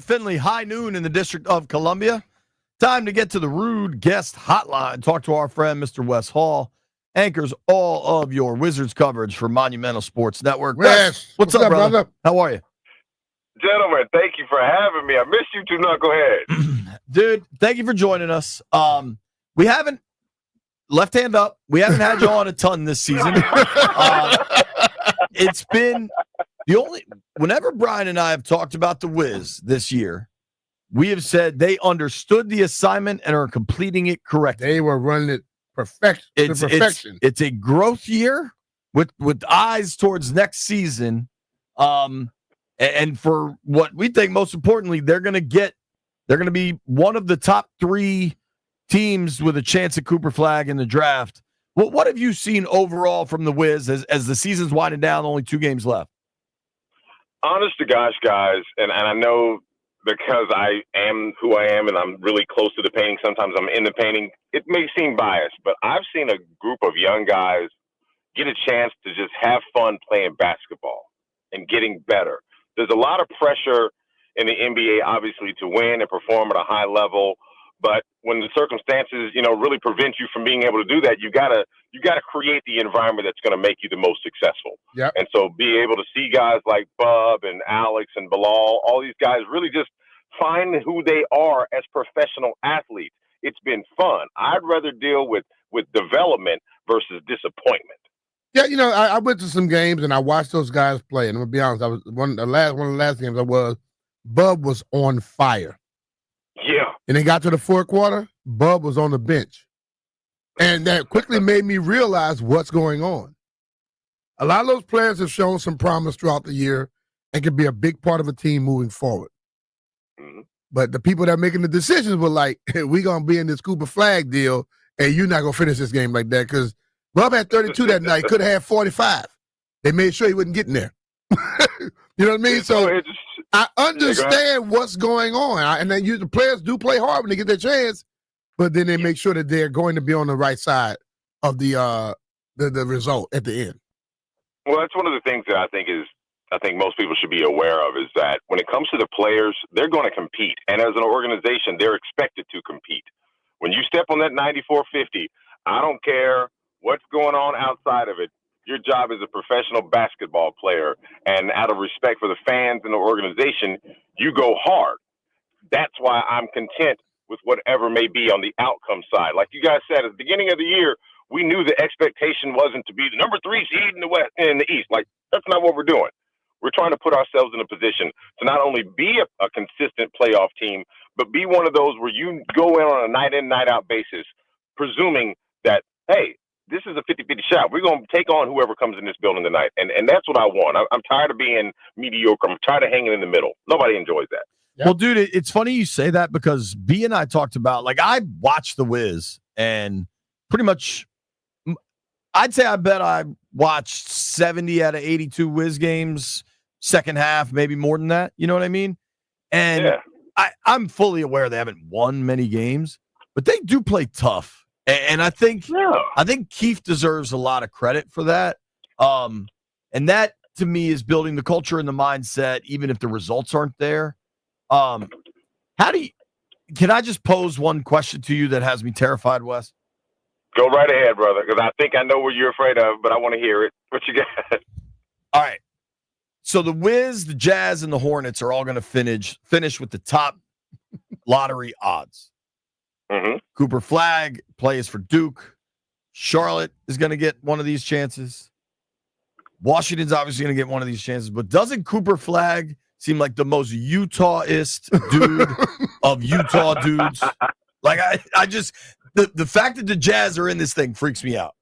Finlay, high noon in the District of Columbia. Time to get to the Rude Guest Hotline. Talk to our friend, Mr. Wes Hall. Anchors all of your Wizards coverage for Monumental Sports Network. Wes, what's up, brother? How are you? Gentlemen, thank you for having me. I miss you two knuckleheads. Dude, thank you for joining us. We haven't, left hand up, we haven't had you on a ton this season. It's been whenever Brian and I have talked about the Wiz this year, we have said they understood the assignment and are completing it correctly. They were running it to perfection. It's a growth year with eyes towards next season. And for what we think most importantly, they're going to be one of the top 3 teams with a chance at Cooper Flagg in the draft. What have you seen overall from the Wiz as the season's winding down, only 2 games left? Honest to gosh, guys, and I know because I am who I am and I'm really close to the painting, sometimes I'm in the painting, it may seem biased, but I've seen a group of young guys get a chance to just have fun playing basketball and getting better. There's a lot of pressure in the NBA, obviously, to win and perform at a high level. But when the circumstances, really prevent you from being able to do that, you gotta create the environment that's going to make you the most successful. Yep. And so be able to see guys like Bub and Alex and Bilal, all these guys really just find who they are as professional athletes. It's been fun. I'd rather deal with development versus disappointment. Yeah, I went to some games and I watched those guys play. And I'm gonna be honest, I was one of the last games Bub was on fire. Yeah. And they got to the fourth quarter, Bub was on the bench. And that quickly made me realize what's going on. A lot of those players have shown some promise throughout the year and can be a big part of a team moving forward. Mm-hmm. But the people that are making the decisions were like, hey, we're going to be in this Cooper Flagg deal, and you're not going to finish this game like that because Bub had 32 that night, could have had 45. They made sure he wouldn't get in there. You know what I mean? So I understand what's going on. And then the players do play hard when they get their chance, but then they make sure that they're going to be on the right side of the result at the end. Well, that's one of the things that I think most people should be aware of is that when it comes to the players, they're going to compete. And as an organization, they're expected to compete. When you step on that 94-50, I don't care what's going on outside of it. Your job as a professional basketball player, and out of respect for the fans and the organization, you go hard. That's why I'm content with whatever may be on the outcome side. Like you guys said, at the beginning of the year, we knew the expectation wasn't to be the number 3 seed in the West, in the East. Like, that's not what we're doing. We're trying to put ourselves in a position to not only be a consistent playoff team, but be one of those where you go in on a night-in, night-out basis, presuming that, hey, this is a 50-50 shot. We're going to take on whoever comes in this building tonight. And that's what I want. I'm tired of being mediocre. I'm tired of hanging in the middle. Nobody enjoys that. Yep. Well, dude, it's funny you say that because B and I talked about, I watched The Wiz and pretty much I'd say I bet I watched 70 out of 82 Wiz games, second half, maybe more than that. You know what I mean? And I'm fully aware they haven't won many games, but they do play tough. And I think Keith deserves a lot of credit for that. And that, to me, is building the culture and the mindset, even if the results aren't there. Can I just pose one question to you that has me terrified, Wes? Go right ahead, brother, because I think I know what you're afraid of, but I want to hear it. What you got? All right. So the Wiz, the Jazz, and the Hornets are all going to finish with the top lottery odds. Mm-hmm. Cooper Flagg plays for Duke. Charlotte is going to get one of these chances. Washington's obviously going to get one of these chances. But doesn't Cooper Flagg seem like the most Utah-ist dude of Utah dudes? I just the fact that the Jazz are in this thing freaks me out.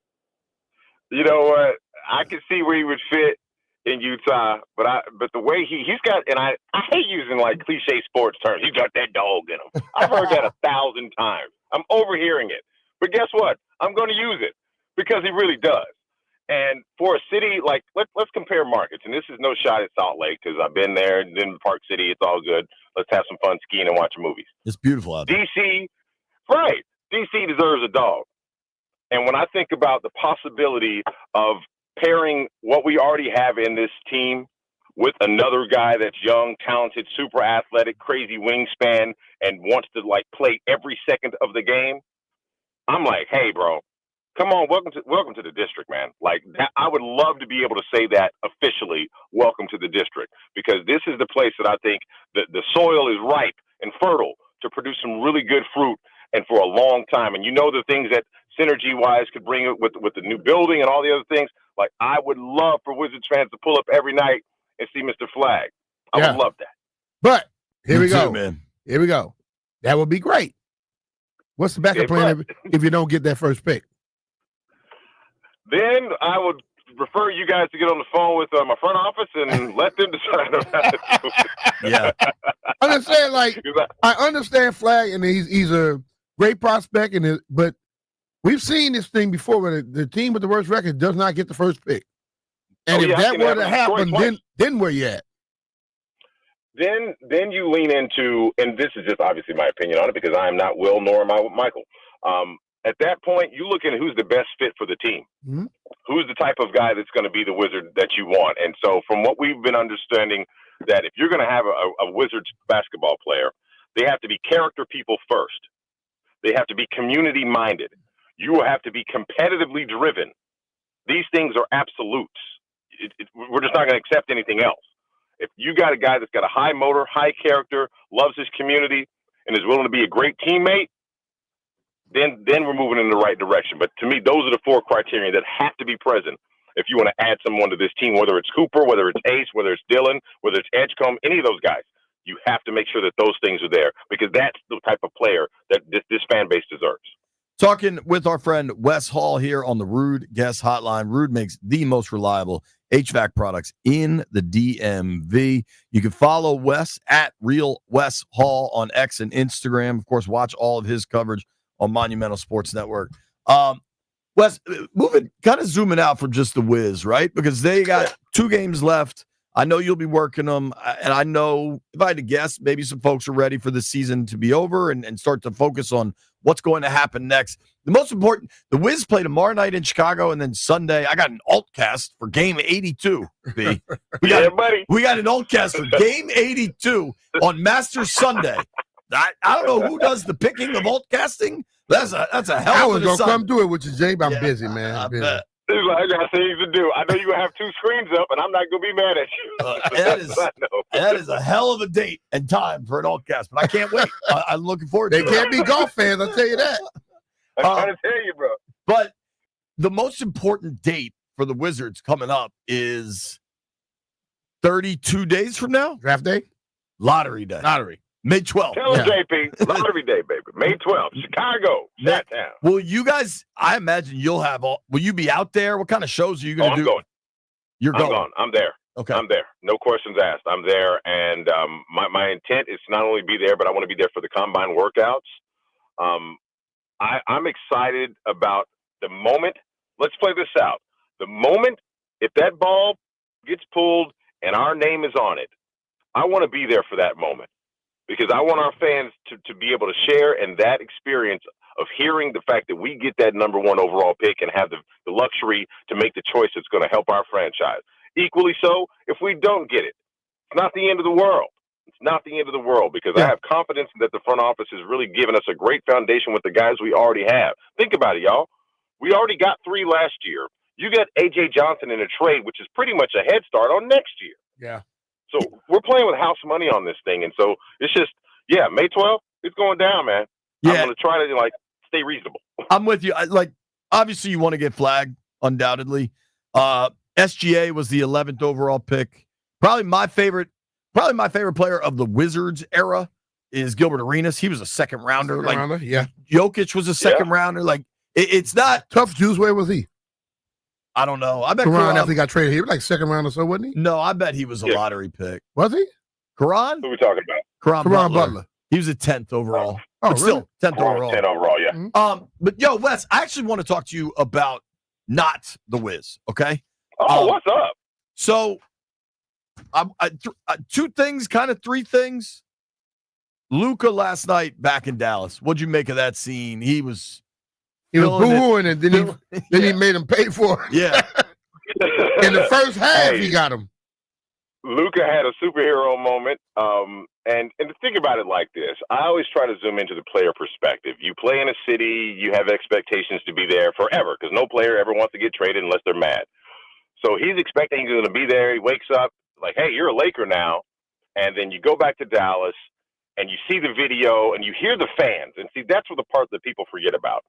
You know what? I can see where he would fit in Utah, but the way he's got, and I hate using cliche sports terms. He's got that dog in him. I've heard that 1,000 times. I'm overhearing it, but guess what? I'm going to use it because he really does. And for a city let's compare markets. And this is no shot at Salt Lake because I've been there, then Park City. It's all good. Let's have some fun skiing and watching movies. It's beautiful out there. DC, right? DC deserves a dog. And when I think about the possibility of pairing what we already have in this team with another guy that's young, talented, super athletic, crazy wingspan, and wants to like play every second of the game, I'm like, hey, bro, come on, welcome to the district, man. Like, I would love to be able to say that officially, welcome to the district, because this is the place that I think the soil is ripe and fertile to produce some really good fruit and for a long time. And you know the things that synergy-wise could bring it with the new building and all the other things. Like, I would love for Wizards fans to pull up every night and see Mr. Flagg. I would love that. But here we go, man. Here we go. That would be great. What's the backup plan if you don't get that first pick? Then I would refer you guys to get on the phone with my front office and let them decide on how to do it. Yeah. I'm just saying, like, I understand Flagg, and he's a great prospect, but we've seen this thing before where the team with the worst record does not get the first pick. And if that were to happen, then where you at? Then you lean into, and this is just obviously my opinion on it because I am not Will nor am I Michael. At that point, you look at who's the best fit for the team. Mm-hmm. Who's the type of guy that's going to be the Wizard that you want? And so from what we've been understanding, that if you're going to have a Wizards basketball player, they have to be character people first. They have to be community-minded. You will have to be competitively driven. These things are absolutes. We're just not going to accept anything else. If you got a guy that's got a high motor, high character, loves his community, and is willing to be a great teammate, then we're moving in the right direction. But to me, those are the four criteria that have to be present if you want to add someone to this team, whether it's Cooper, whether it's Ace, whether it's Dylan, whether it's Edgecombe, any of those guys. You have to make sure that those things are there because that's the type of player that this fan base deserves. Talking with our friend Wes Hall here on the Rude Guest Hotline. Rude makes the most reliable HVAC products in the DMV. You can follow Wes at Real Wes Hall on X and Instagram. Of course, watch all of his coverage on Monumental Sports Network. Wes, kind of zooming out from just the Wiz, right? Because they got 2 games left. I know you'll be working them, and I know, if I had to guess, maybe some folks are ready for the season to be over and start to focus on what's going to happen next. The most important, the Wiz play tomorrow night in Chicago, and then Sunday, I got an altcast for game 82, B. We got an altcast for game 82 on Master Sunday. I don't know who does the picking of altcasting. That's a hell of an assignment. I was going to come do it with you, Jay, but I'm busy, man. I bet. I got things to do. I know you're going to have 2 screens up, and I'm not going to be mad at you. That is a hell of a date and time for an altcast, but I can't wait. I'm looking forward to it. They can't be golf fans, I'll tell you that. I'm trying to tell you, bro. But the most important date for the Wizards coming up is 32 days from now? Draft day? Lottery day. May 12th. Tell them, JP, lottery day, baby. May 12th, Chicago, Chat Town. Will you guys, I imagine you'll have will you be out there? What kind of shows are you going to do? I'm going. You're going? I'm going. I'm there. Okay. I'm there. No questions asked. I'm there. And my intent is to not only be there, but I want to be there for the combine workouts. I'm excited about the moment. Let's play this out. The moment, if that ball gets pulled and our name is on it, I want to be there for that moment. Because I want our fans to be able to share in that experience of hearing the fact that we get that number 1 overall pick and have the luxury to make the choice that's going to help our franchise. Equally so, if we don't get it, it's not the end of the world. It's not the end of the world because I have confidence that the front office has really given us a great foundation with the guys we already have. Think about it, y'all. We already got 3 last year. You got A.J. Johnson in a trade, which is pretty much a head start on next year. Yeah. So we're playing with house money on this thing. And so it's just, May 12th, it's going down, man. Yeah. I'm going to try to, stay reasonable. I'm with you. Obviously you want to get Flagg, undoubtedly. SGA was the 11th overall pick. Probably my favorite player of the Wizards era is Gilbert Arenas. He was a second rounder. Jokic was a second rounder. It's not tough juice. Where was he? I don't know. I bet Karan after he got traded, he was like second round or so, wasn't he? No, I bet he was a lottery pick. Was he? Karan? Who are we talking about? Karan Butler. He was a 10th overall. Oh, but still 10th overall. 10 overall, yeah. Mm-hmm. But Wes, I actually want to talk to you about not the Wiz, okay? What's up? So, 2 things, kind of 3 things. Luka last night back in Dallas. What'd you make of that scene? He was boo-hooing, and then he made him pay for it. Yeah. In the first half, he got him. Luka had a superhero moment. And to think about it like this, I always try to zoom into the player perspective. You play in a city, you have expectations to be there forever because no player ever wants to get traded unless they're mad. So he's expecting he's going to be there. He wakes up like, hey, you're a Laker now. And then you go back to Dallas and you see the video and you hear the fans. And see, that's what the part that people forget about.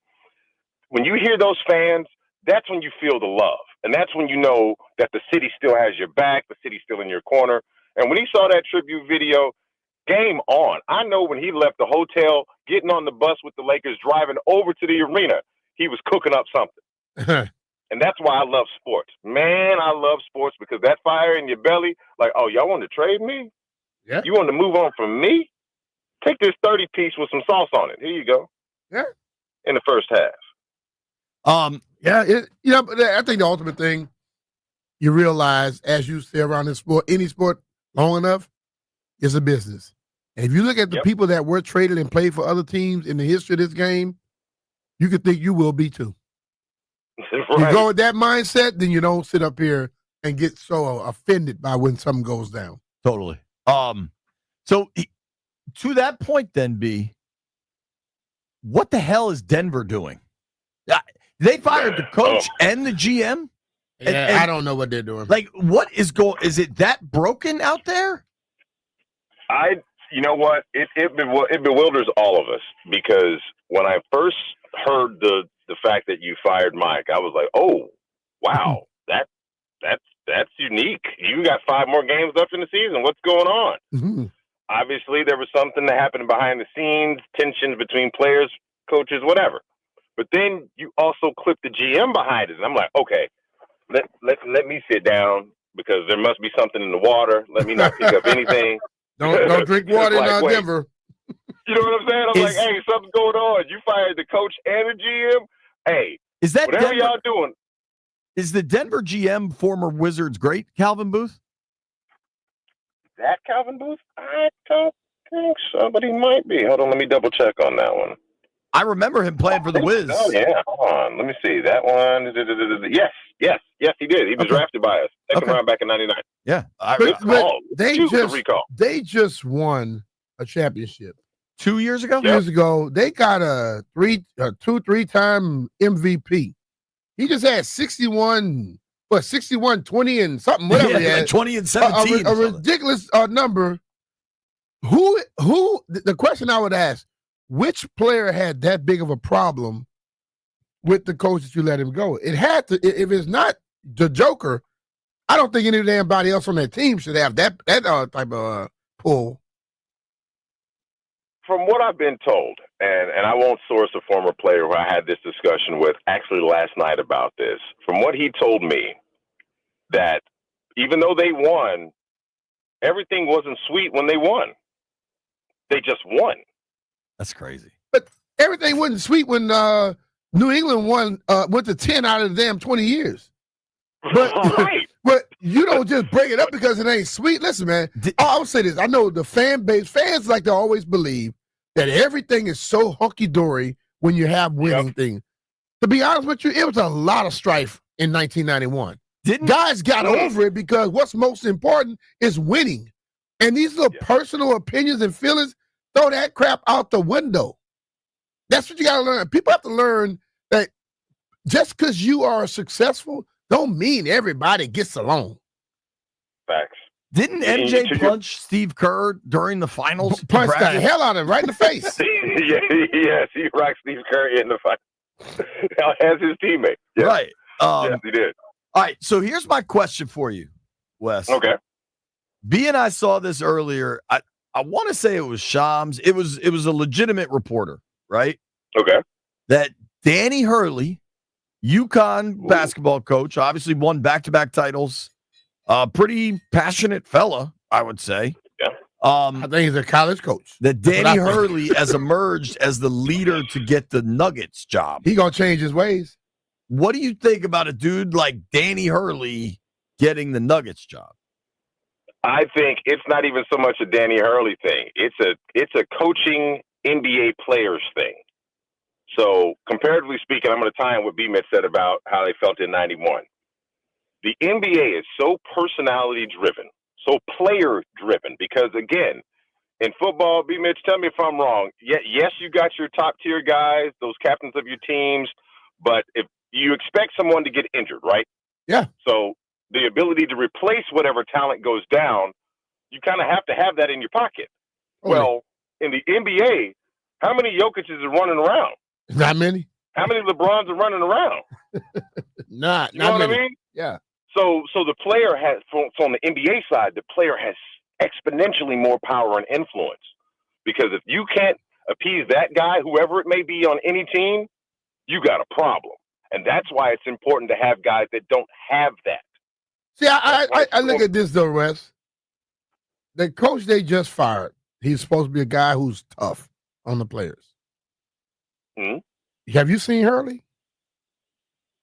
When you hear those fans, that's when you feel the love. And that's when you know that the city still has your back, the city's still in your corner. And when he saw that tribute video, game on. I know when he left the hotel, getting on the bus with the Lakers, driving over to the arena, he was cooking up something. And that's why I love sports. Man, I love sports because that fire in your belly, like, oh, y'all want to trade me? Yeah. You want to move on from me? Take this 30-piece with some sauce on it. Here you go. Yeah. In the first half. Yeah, but I think the ultimate thing you realize as you stay around this sport, any sport long enough, is a business. And if you look at the people that were traded and played for other teams in the history of this game, you could think you will be too. Right. You go with that mindset, then you don't sit up here and get so offended by when something goes down. Totally. So to that point then, B, what the hell is Denver doing? They fired the coach and the GM? And I don't know what they're doing. Like, what is is it that broken out there? You know what? It bewilders all of us because when I first heard the fact that you fired Mike, I was like, oh, wow, that's unique. You got 5 more games left in the season. What's going on? Mm-hmm. Obviously, there was something that happened behind the scenes, tensions between players, coaches, whatever. But then you also clip the GM behind it. And I'm like, okay, let me sit down because there must be something in the water. Let me not pick up anything. Don't drink water in Denver. You know what I'm saying? I'm like, hey, something's going on. You fired the coach and the GM. Hey, is that whatever Denver, y'all doing? Is the Denver GM former Wizards great, Calvin Booth? That Calvin Booth? I don't think so, but he might be. Hold on, let me double check on that one. I remember him playing for the Wiz. Oh, yeah. Hold on. Let me see. That one. Yes, he did. He was drafted by us. Second round back in 99. Yeah. But they just won a championship. 2 years ago? 2 years ago. They got a 3-time MVP. He just had 61, 20 and something, whatever he had. Like 20 and 17. A ridiculous number. The question I would ask, which player had that big of a problem with the coach that you let him go? It had to. If it's not the Joker, I don't think anybody else on that team should have that type of pull. From what I've been told, and I won't source a former player who I had this discussion with actually last night about this. From what he told me, that even though they won, everything wasn't sweet when they won. They just won. That's crazy. But everything wasn't sweet when New England went to 10 out of the damn 20 years. But, right. But you don't just bring it up because it ain't sweet. Listen, man, I'll say this. I know the fans like to always believe that everything is so hunky-dory when you have winning things. To be honest with you, it was a lot of strife in 1991. Guys got over it because what's most important is winning. And these little personal opinions and feelings, throw that crap out the window. That's what you got to learn. People have to learn that just because you are successful don't mean everybody gets along. Facts. Didn't MJ punch Steve Kerr during the finals? Punch the hell out of him right in the face. Yes, he rocked Steve Kerr in the fight as his teammate. Yes. Right. Yes, he did. All right, so here's my question for you, Wes. Okay. B and I saw this earlier. I want to say it was Shams. It was a legitimate reporter, right? Okay. That Danny Hurley, UConn basketball coach, obviously won back-to-back titles. Pretty passionate fella, I would say. Yeah. I think he's a college coach. That Danny Hurley has emerged as the leader to get the Nuggets job. He gonna change his ways. What do you think about a dude like Danny Hurley getting the Nuggets job? I think it's not even so much a Danny Hurley thing. It's a coaching NBA players thing. So comparatively speaking, I'm going to tie in what BMitch said about how they felt in 91. The NBA is so personality driven, so player-driven. Because, again, in football, BMitch, tell me if I'm wrong. Yes, you got your top-tier guys, those captains of your teams, but if you expect someone to get injured, right? Yeah. So the ability to replace whatever talent goes down, you kind of have to have that in your pocket. Okay. Well, in the NBA, how many Jokic's are running around? Not many. How many LeBrons are running around? Not You know what many. I mean? Yeah. So the player has, from the NBA side, the player has exponentially more power and influence. Because if you can't appease that guy, whoever it may be on any team, you got a problem. And that's why it's important to have guys that don't have that. See, I look at this, though, Wes. The coach they just fired, he's supposed to be a guy who's tough on the players. Hmm? Have you seen Hurley?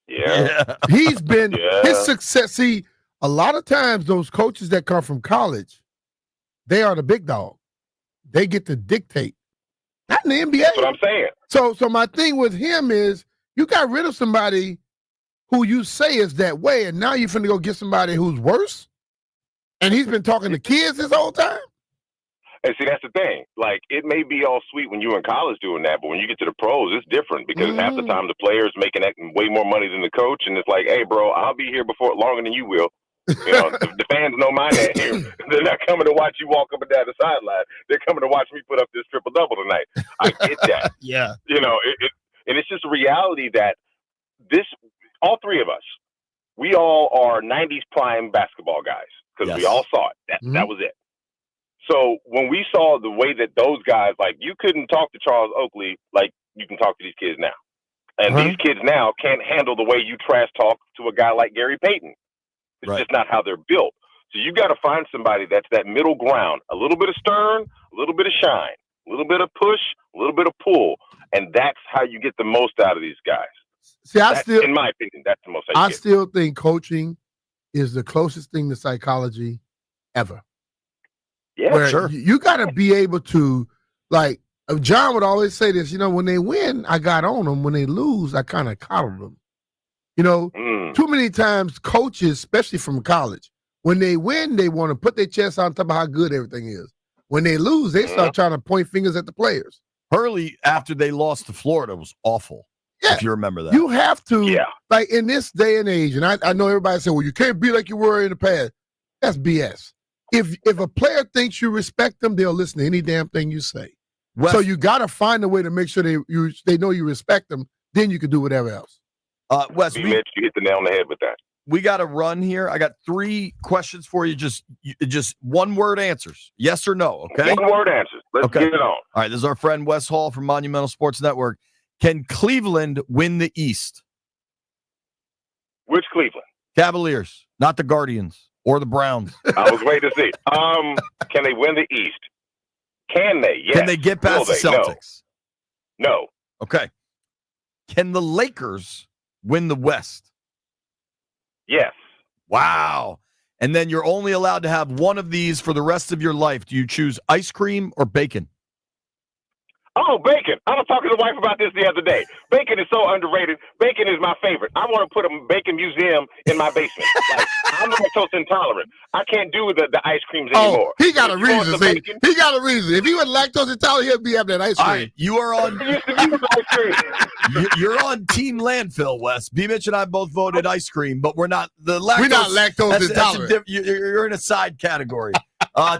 Yeah. He's been his success. See, a lot of times those coaches that come from college, they are the big dog. They get to dictate. Not in the NBA. That's what I'm saying. So my thing with him is you got rid of somebody who you say is that way, and now you're finna go get somebody who's worse? And he's been talking to kids this whole time? And see, that's the thing. Like, it may be all sweet when you're in college doing that, but when you get to the pros, it's different because half the time the player's making way more money than the coach, and it's like, hey, bro, I'll be here before longer than you will. You know, the fans know my name here. They're not coming to watch you walk up and down the sideline. They're coming to watch me put up this triple-double tonight. I get that. Yeah. You know, and it's just a reality that all three of us, we all are 90s prime basketball guys because we all saw it. That was it. So when we saw the way that those guys, like, you couldn't talk to Charles Oakley like you can talk to these kids now. And these kids now can't handle the way you trash talk to a guy like Gary Payton. It's just not how they're built. So you got to find somebody that's that middle ground, a little bit of stern, a little bit of shine, a little bit of push, a little bit of pull. And that's how you get the most out of these guys. See, in my opinion, that's the most I still think coaching is the closest thing to psychology ever. Yeah, where sure. You got to be able to, like, John would always say this, you know, when they win, I got on them. When they lose, I kind of coddled them. You know, too many times coaches, especially from college, when they win, they want to put their chest on top of how good everything is. When they lose, they start trying to point fingers at the players. Hurley, after they lost to Florida, was awful. Yeah. If you remember that. You have to, like, in this day and age, and I know everybody say, well, you can't be like you were in the past. That's BS. If a player thinks you respect them, they'll listen to any damn thing you say. So you got to find a way to make sure they know you respect them. Then you can do whatever else. Wes, you hit the nail on the head with that. We got to run here. I got 3 questions for you. Just one-word answers. Yes or no, okay? One-word answers. Let's get it on. All right, this is our friend Wes Hall from Monumental Sports Network. Can Cleveland win the East? Which Cleveland? Cavaliers, not the Guardians or the Browns. I was waiting to see. Can they win the East? Can they? Yes. Can they get past the Celtics? No. Okay. Can the Lakers win the West? Yes. Wow. And then you're only allowed to have one of these for the rest of your life. Do you choose ice cream or bacon? Oh, bacon. I was talking to the wife about this the other day. Bacon is so underrated. Bacon is my favorite. I want to put a bacon museum in my basement. Like, I'm lactose intolerant. I can't do the ice creams anymore. He got a reason. See, he got a reason. If he was lactose intolerant, he'd be having that ice cream. All right, you are on. You're on Team Landfill, Wes. BMitch and I both voted ice cream, but we're not lactose. We're not lactose intolerant. You're in a side category.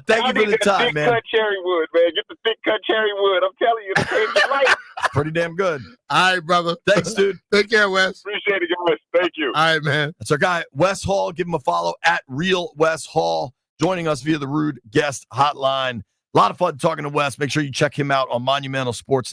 Thank you for the time, man. Thick cut cherry wood, man. Get the thick cut cherry wood. I'm telling you, the change your life. Pretty damn good. All right, brother. Thanks, dude. Take care, Wes. Appreciate it, guys. Thank you. All right, man. That's our guy, Wes Hall. Give him a follow at Real Wes Hall. Joining us via the Rude Guest Hotline. A lot of fun talking to Wes. Make sure you check him out on Monumental Sports.